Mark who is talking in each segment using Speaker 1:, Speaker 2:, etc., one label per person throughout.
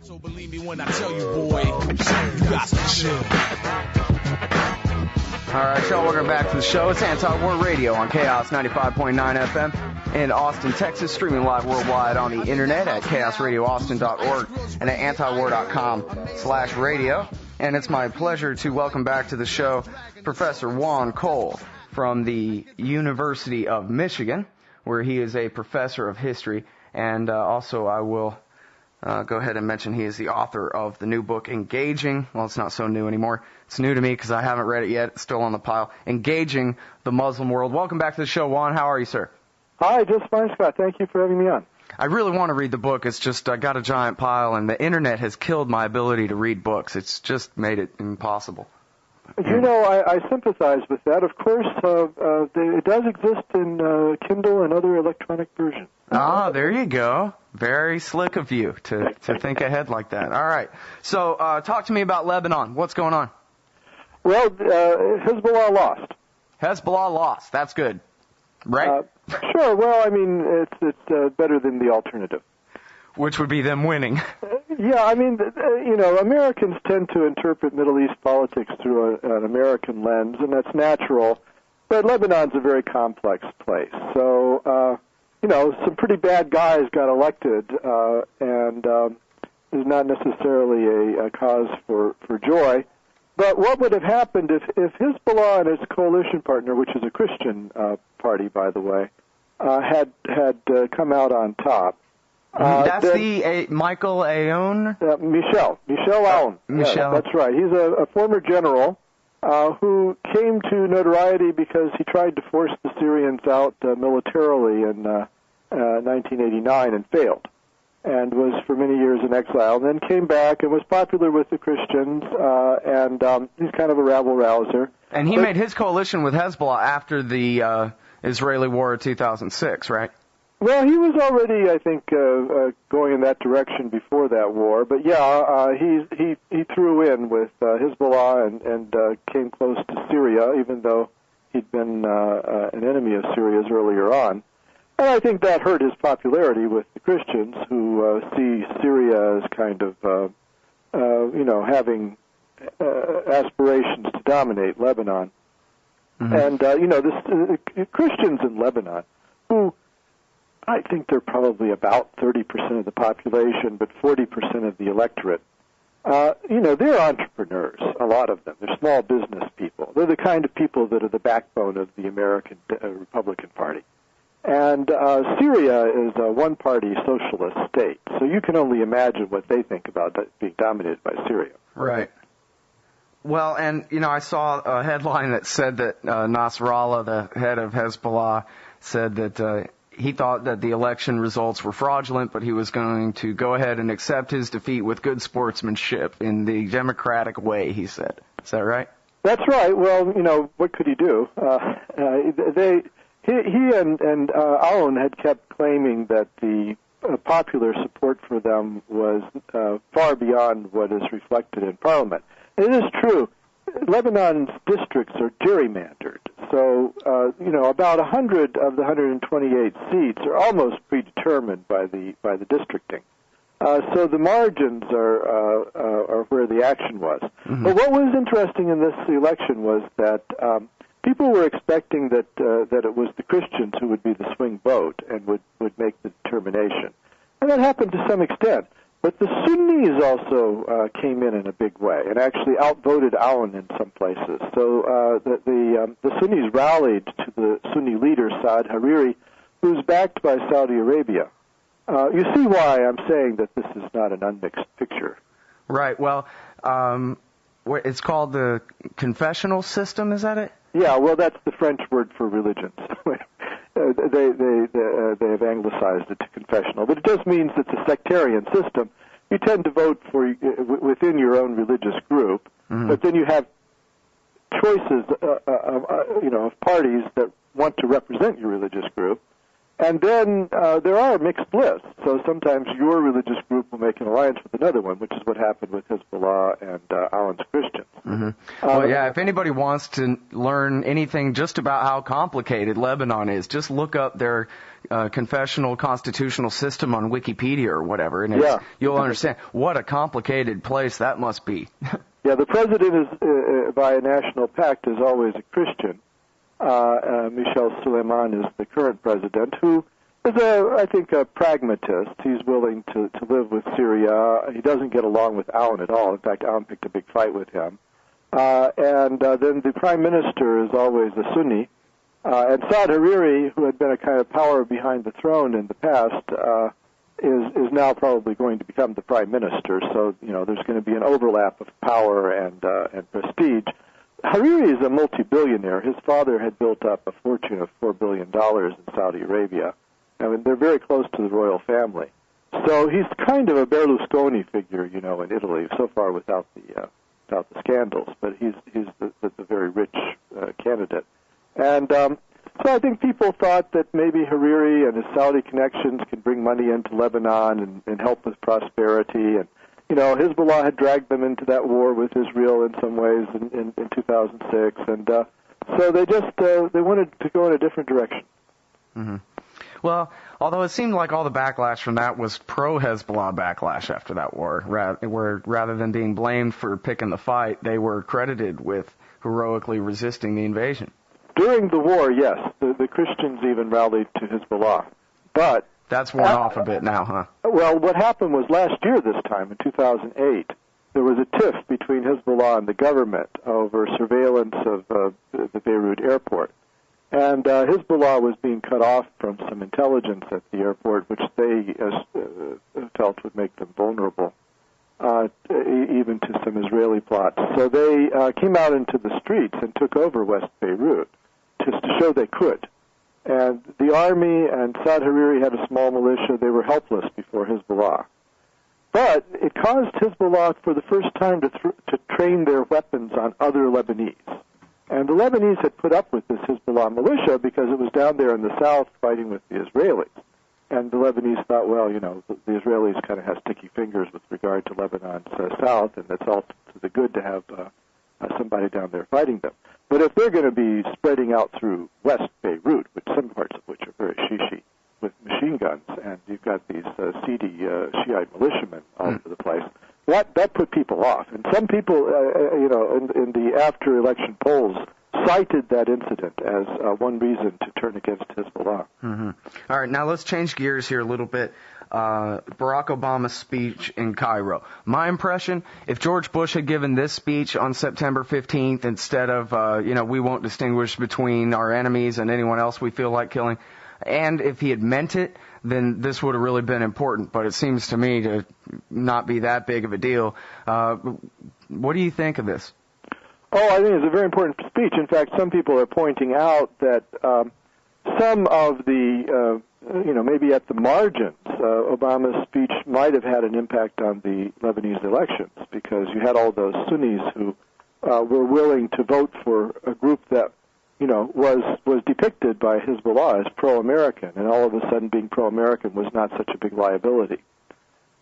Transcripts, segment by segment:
Speaker 1: So believe me when I tell you, boy, you got to chill.
Speaker 2: All right, y'all, welcome back to the show. It's Anti-War Radio on Chaos 95.9 FM in Austin, Texas, streaming live worldwide on the internet at chaosradioaustin.org and at antiwar.com/radio. And it's my pleasure to welcome back to the show Professor Juan Cole from the University of Michigan, where he is a professor of history. And also I will go ahead and mention he is the author of the new book, Engaging. Well, it's not so new anymore. It's new to me because I haven't read it yet. It's still on the pile. Engaging the Muslim World. Welcome back to the show, Juan. How are you, sir?
Speaker 3: Hi, just fine, Scott. Thank you for having me on.
Speaker 2: I really want to read the book. It's just I got a giant pile, and the internet has killed my ability to read books. It's just made it impossible.
Speaker 3: You know, I sympathize with that. Of course, it does exist in Kindle and other electronic versions.
Speaker 2: Ah, there you go. Very slick of you to think ahead like that. All right. So talk to me about Lebanon. What's going on?
Speaker 3: Well, Hezbollah lost.
Speaker 2: Hezbollah lost. That's good. Right?
Speaker 3: Sure. Well, I mean, it's better than the alternative.
Speaker 2: Which would be them winning.
Speaker 3: Yeah, I mean, you know, Americans tend to interpret Middle East politics through an American lens, and that's natural. But Lebanon's a very complex place. So, you know, some pretty bad guys got elected, and is not necessarily a cause for joy. But what would have happened if Hezbollah and its coalition partner, which is a Christian party, by the way, had come out on top?
Speaker 2: That's the Michael Aoun?
Speaker 3: Michel Aoun.
Speaker 2: Michel.
Speaker 3: Yeah, that's right. He's a former general who came to notoriety because he tried to force the Syrians out militarily in 1989 and failed, and was for many years in exile, and then came back and was popular with the Christians, and he's kind of a rabble-rouser.
Speaker 2: And he made his coalition with Hezbollah after the Israeli war of 2006, right?
Speaker 3: Well, he was already, I think, going in that direction before that war. But yeah, he threw in with Hezbollah and came close to Syria, even though he'd been an enemy of Syria's earlier on. And I think that hurt his popularity with the Christians, who see Syria as kind of, you know, having aspirations to dominate Lebanon. Mm-hmm. And you know, Christians in Lebanon, who I think they're probably about 30% of the population, but 40% of the electorate. You know, they're entrepreneurs, a lot of them. They're small business people. They're the kind of people that are the backbone of the American Republican Party. And Syria is a one-party socialist state, so you can only imagine what they think about being dominated by Syria.
Speaker 2: Right. Well, and, you know, I saw a headline that said that Nasrallah, the head of Hezbollah, said that he thought that the election results were fraudulent, but he was going to go ahead and accept his defeat with good sportsmanship in the democratic way, he said. Is that right?
Speaker 3: That's right. Well, you know, what could he do? He and Aoun had kept claiming that the popular support for them was far beyond what is reflected in Parliament. And it is true. Lebanon's districts are gerrymandered. So, you know, about 100 of the 128 seats are almost predetermined by the districting. So the margins are where the action was. Mm-hmm. But what was interesting in this election was that people were expecting that it was the Christians who would be the swing vote and would make the determination. And that happened to some extent. But the Sunnis also came in a big way and actually outvoted Aoun in some places. So the Sunnis rallied to the Sunni leader, Saad Hariri, who's backed by Saudi Arabia. You see why I'm saying that this is not an unmixed picture.
Speaker 2: Right. Well, it's called the confessional system, is that it?
Speaker 3: Yeah, well, that's the French word for religions. They have anglicized it to confessional, but it just means it's a sectarian system. You tend to vote for within your own religious group, mm-hmm. but then you have choices, you know, of parties that want to represent your religious group, and then there are mixed lists. So sometimes your religious group will make an alliance with another one, which is what happened with Hezbollah and Aoun's Christians.
Speaker 2: Mm-hmm. Well, yeah, if anybody wants to learn anything just about how complicated Lebanon is, just look up their confessional constitutional system on Wikipedia or whatever, and you'll understand what a complicated place that must be.
Speaker 3: Yeah, the president is, by a national pact, is always a Christian. Michel Suleiman is the current president, who is, I think, a pragmatist. He's willing to live with Syria. He doesn't get along with Aoun at all. In fact, Aoun picked a big fight with him. And then the prime minister is always a Sunni. And Saad Hariri, who had been a kind of power behind the throne in the past, is now probably going to become the prime minister. So, there's going to be an overlap of power and prestige. Hariri is a multi-billionaire. His father had built up a fortune of $4 billion in Saudi Arabia. I mean, they're very close to the royal family. So he's kind of a Berlusconi figure, in Italy, so far without the scandals. But he's the very rich candidate. And so I think people thought that maybe Hariri and his Saudi connections could bring money into Lebanon and help with prosperity. And, Hezbollah had dragged them into that war with Israel in some ways in 2006. And so they wanted to go in a different direction.
Speaker 2: Mm-hmm. Well, although it seemed like all the backlash from that was pro-Hezbollah backlash after that war, where rather than being blamed for picking the fight, they were credited with heroically resisting the invasion.
Speaker 3: During the war, yes, the Christians even rallied to Hezbollah. But
Speaker 2: that's worn off a bit now, huh?
Speaker 3: Well, what happened was last year this time, in 2008, there was a tiff between Hezbollah and the government over surveillance of the Beirut airport. And Hezbollah was being cut off from some intelligence at the airport, which they felt would make them vulnerable, even to some Israeli plots. So they came out into the streets and took over West Beirut just to show they could. And the army and Saad Hariri had a small militia. They were helpless before Hezbollah. But it caused Hezbollah for the first time to train their weapons on other Lebanese. And the Lebanese had put up with this Hezbollah militia because it was down there in the south fighting with the Israelis. And the Lebanese thought, well, the Israelis kind of have sticky fingers with regard to Lebanon's south, and it's all to the good to have somebody down there fighting them. But if they're going to be spreading out through West Beirut, which some parts of which are very shishi, with machine guns, and you've got these seedy Shiite militiamen all over the place, that put people off. And some people, in the after-election polls, cited that incident as one reason to turn against Hezbollah.
Speaker 2: Mm-hmm. All right, now let's change gears here a little bit. Barack Obama's speech in Cairo. My impression, if George Bush had given this speech on September 15th instead of, we won't distinguish between our enemies and anyone else we feel like killing, and if he had meant it, then this would have really been important. But it seems to me to not be that big of a deal. What do you think of this?
Speaker 3: Oh, I think it's a very important speech. In fact, some people are pointing out that some of the, maybe at the margins, Obama's speech might have had an impact on the Lebanese elections because you had all those Sunnis who were willing to vote for a group that, was depicted by Hezbollah as pro-American, and all of a sudden being pro-American was not such a big liability.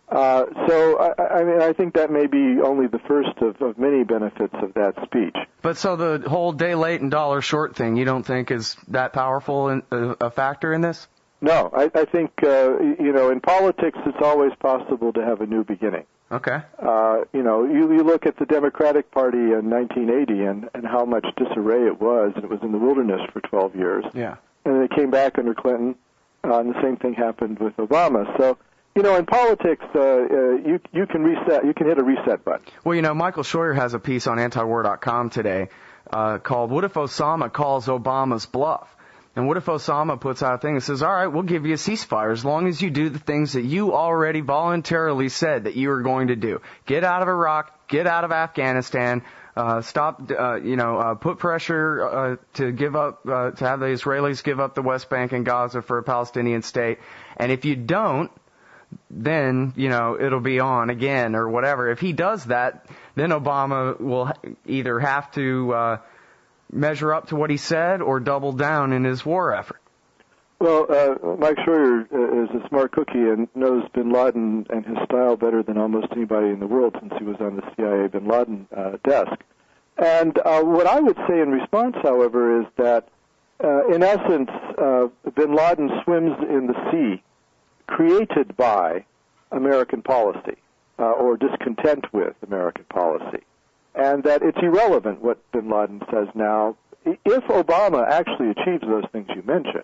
Speaker 3: I think that may be only the first of many benefits of that speech.
Speaker 2: But so the whole day late and dollar short thing, you don't think is that powerful a factor in this?
Speaker 3: No, I think, in politics it's always possible to have a new beginning.
Speaker 2: Okay.
Speaker 3: You look at the Democratic Party in 1980 and how much disarray it was, and it was in the wilderness for 12 years.
Speaker 2: Yeah.
Speaker 3: And then it came back under Clinton, and the same thing happened with Obama. So, in politics, you can reset. You can hit a reset button.
Speaker 2: Well, Michael Scheuer has a piece on antiwar.com today called "What if Osama calls Obama's bluff?" And what if Osama puts out a thing that says, all right, we'll give you a ceasefire as long as you do the things that you already voluntarily said that you were going to do. Get out of Iraq, get out of Afghanistan, stop, put pressure to give up, to have the Israelis give up the West Bank and Gaza for a Palestinian state. And if you don't, then, it'll be on again or whatever. If he does that, then Obama will either have to measure up to what he said or double down in his war effort.
Speaker 3: Well, Mike Scheuer is a smart cookie and knows bin Laden and his style better than almost anybody in the world since he was on the CIA bin Laden desk. And what I would say in response, however, is that in essence, bin Laden swims in the sea created by American policy or discontent with American policy, and that it's irrelevant what bin Laden says now. If Obama actually achieves those things you mentioned,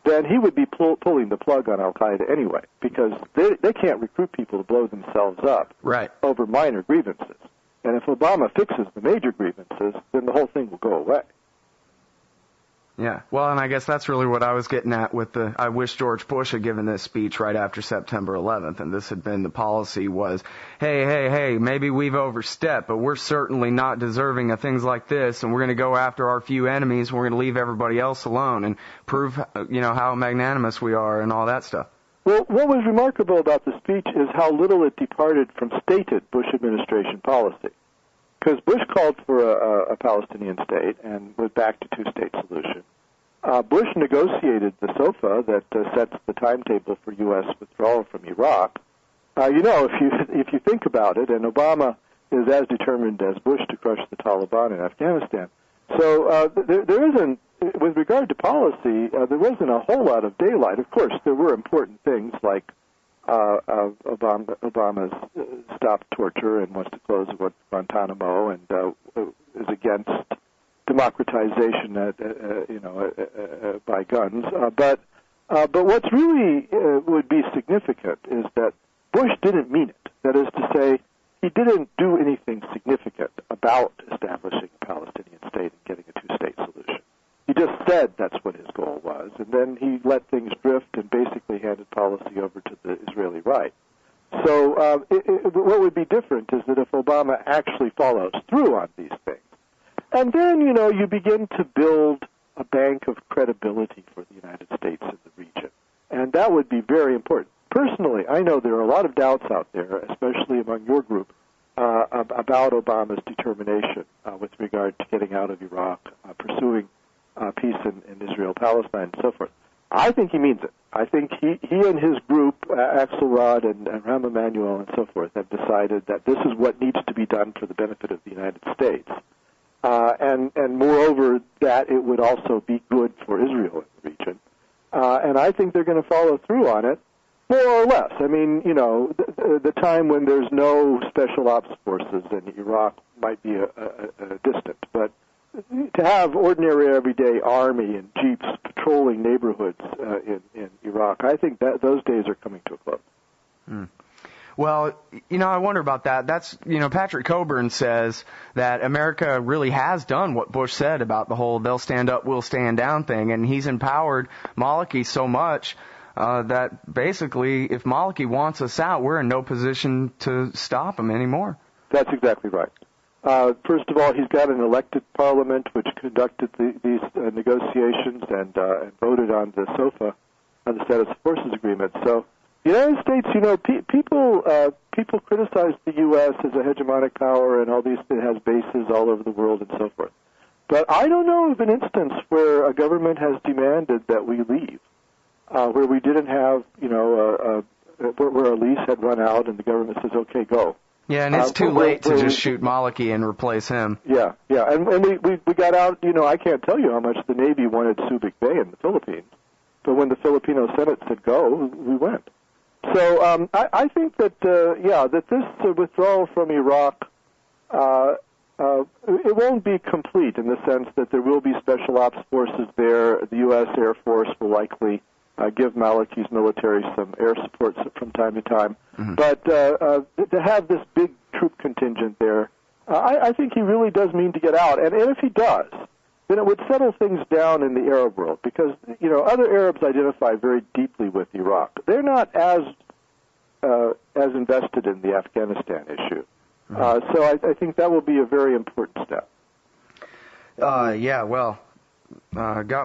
Speaker 3: then he would be pulling the plug on al-Qaeda anyway, because they can't recruit people to blow themselves up over minor grievances. And if Obama fixes the major grievances, then the whole thing will go away.
Speaker 2: Yeah, well, and I guess that's really what I was getting at with I wish George Bush had given this speech right after September 11th, and this had been the policy was, hey, maybe we've overstepped, but we're certainly not deserving of things like this, and we're going to go after our few enemies, and we're going to leave everybody else alone and prove, how magnanimous we are and all that stuff.
Speaker 3: Well, what was remarkable about the speech is how little it departed from stated Bush administration policy. Because Bush called for a Palestinian state and went back to two-state solution. Bush negotiated the SOFA that sets the timetable for U.S. withdrawal from Iraq. If you think about it, and Obama is as determined as Bush to crush the Taliban in Afghanistan. So there isn't, with regard to policy, there wasn't a whole lot of daylight. Of course, there were important things like Obama's stopped torture and wants to close Guantanamo and is against democratization by guns. But what's really would be significant is that Bush didn't mean it. That is to say, he didn't do anything significant about establishing a Palestinian state and getting a two-state solution. He just said that's what his goal was, and then he let things drift and basically handed policy over to the Israeli right. So what would be different is that if Obama actually follows through on these things, and then, you begin to build a bank of credibility for the United States in the region, and that would be very important. Personally, I know there are a lot of doubts out there, especially among your group, about Obama's determination with regard to getting out of Iraq, pursuing peace in Israel, Palestine, and so forth. I think he means it. I think he and his group, Axelrod and Rahm Emanuel and so forth, have decided that this is what needs to be done for the benefit of the United States. And moreover, that it would also be good for Israel in the region. And I think they're going to follow through on it, more or less. I mean, the time when there's no special ops forces in Iraq might be distant, but to have ordinary everyday army and jeeps patrolling neighborhoods in Iraq, I think that those days are coming to a close.
Speaker 2: Well, I wonder about that. That's, Patrick Coburn says that America really has done what Bush said about the whole they'll stand up, we'll stand down thing, and he's empowered Maliki so much that basically if Maliki wants us out, we're in no position to stop him anymore.
Speaker 3: That's exactly right. First of all, he's got an elected parliament which conducted these negotiations and voted on the SOFA, on the Status of Forces Agreement. So the United States, people criticize the U.S. as a hegemonic power and all these, it has bases all over the world and so forth. But I don't know of an instance where a government has demanded that we leave, where we didn't have, where a lease had run out and the government says, okay, go.
Speaker 2: Yeah, and it's too late to just shoot Maliki and replace him.
Speaker 3: Yeah, and we got out, I can't tell you how much the Navy wanted Subic Bay in the Philippines, but when the Filipino Senate said go, we went. So I think that, that this withdrawal from Iraq, it won't be complete in the sense that there will be special ops forces there. The U.S. Air Force will likely give Maliki's military some air support from time to time. Mm-hmm. But to have this big troop contingent there, I think he really does mean to get out. And if he does, then it would settle things down in the Arab world because, other Arabs identify very deeply with Iraq. They're not as invested in the Afghanistan issue. Mm-hmm. So I think that will be a very important step.
Speaker 2: Got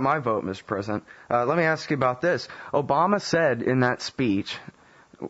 Speaker 2: my vote, Mr. President. Let me ask you about this. Obama said in that speech,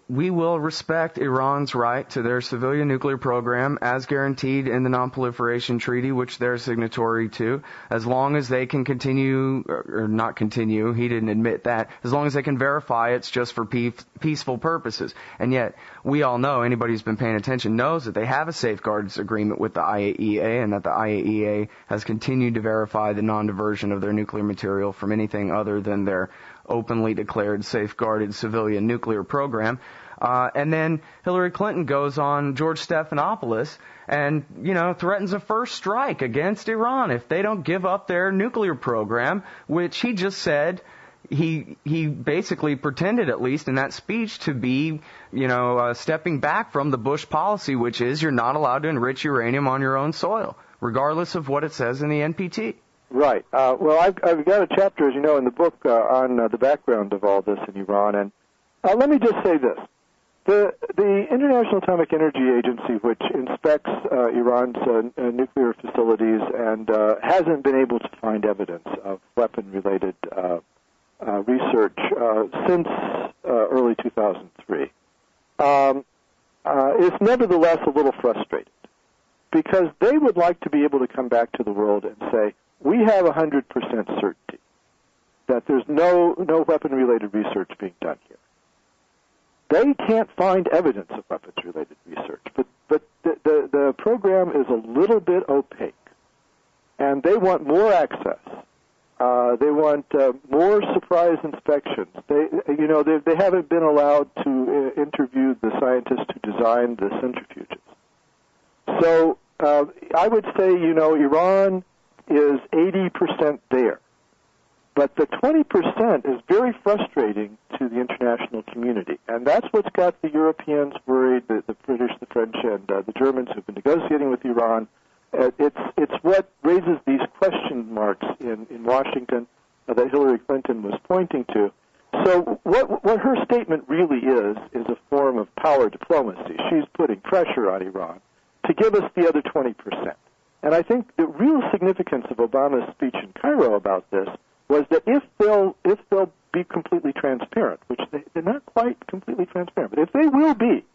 Speaker 2: we will respect Iran's right to their civilian nuclear program as guaranteed in the Non-Proliferation Treaty, which they're signatory to, as long as they can continue, or not continue, he didn't admit that, as long as they can verify it's just for peaceful purposes. And yet, we all know, anybody who's been paying attention knows that they have a safeguards agreement with the IAEA, and that the IAEA has continued to verify the non-diversion of their nuclear material from anything other than their openly declared safeguarded civilian nuclear program. And then Hillary Clinton goes on George Stephanopoulos and, threatens a first strike against Iran if they don't give up their nuclear program, which he just said he basically pretended, at least in that speech, to be, stepping back from the Bush policy, which is you're not allowed to enrich uranium on your own soil, regardless of what it says in the NPT.
Speaker 3: Right. Well, I've got a chapter, as you know, in the book on the background of all this in Iran. And let me just say this. The International Atomic Energy Agency, which inspects Iran's nuclear facilities and hasn't been able to find evidence of weapon-related research since early 2003, is nevertheless a little frustrated, because they would like to be able to come back to the world and say, we have 100% certainty that there's no weapon-related research being done here. They can't find evidence of weapons-related research, but the program is a little bit opaque, and they want more access. They want more surprise inspections. They haven't been allowed to interview the scientists who designed the centrifuges. So I would say, Iran is 80% there. But the 20% is very frustrating to the international community. And that's what's got the Europeans worried, the British, the French, and the Germans who've been negotiating with Iran. It's what raises these question marks in Washington that Hillary Clinton was pointing to. So what her statement really is a form of power diplomacy. She's putting pressure on Iran to give us the other 20%. And I think the real significance of Obama's speech in Cairo about this was that if they'll be completely transparent, which they're not quite completely transparent, but if they will be,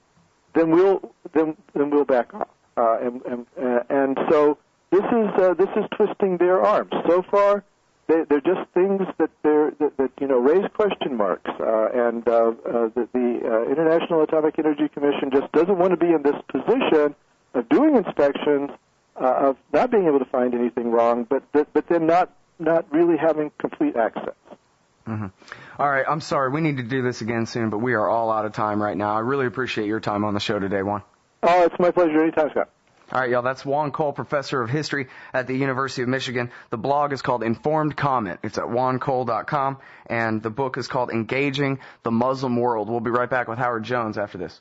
Speaker 3: then we'll back off. And so this is twisting their arms. So far, they're just things that raise question marks, and the International Atomic Energy Commission just doesn't want to be in this position of doing inspections, of not being able to find anything wrong, but then not really having complete access.
Speaker 2: Mm-hmm. All right, I'm sorry, we need to do this again soon, but we are all out of time right now. I really appreciate your time on the show today, Juan.
Speaker 3: Oh, it's my pleasure. Anytime, Scott.
Speaker 2: All right, y'all, that's Juan Cole, professor of history at the University of Michigan. The blog is called Informed Comment. It's at juancole.com, and the book is called Engaging the Muslim World. We'll be right back with Howard Jones after this.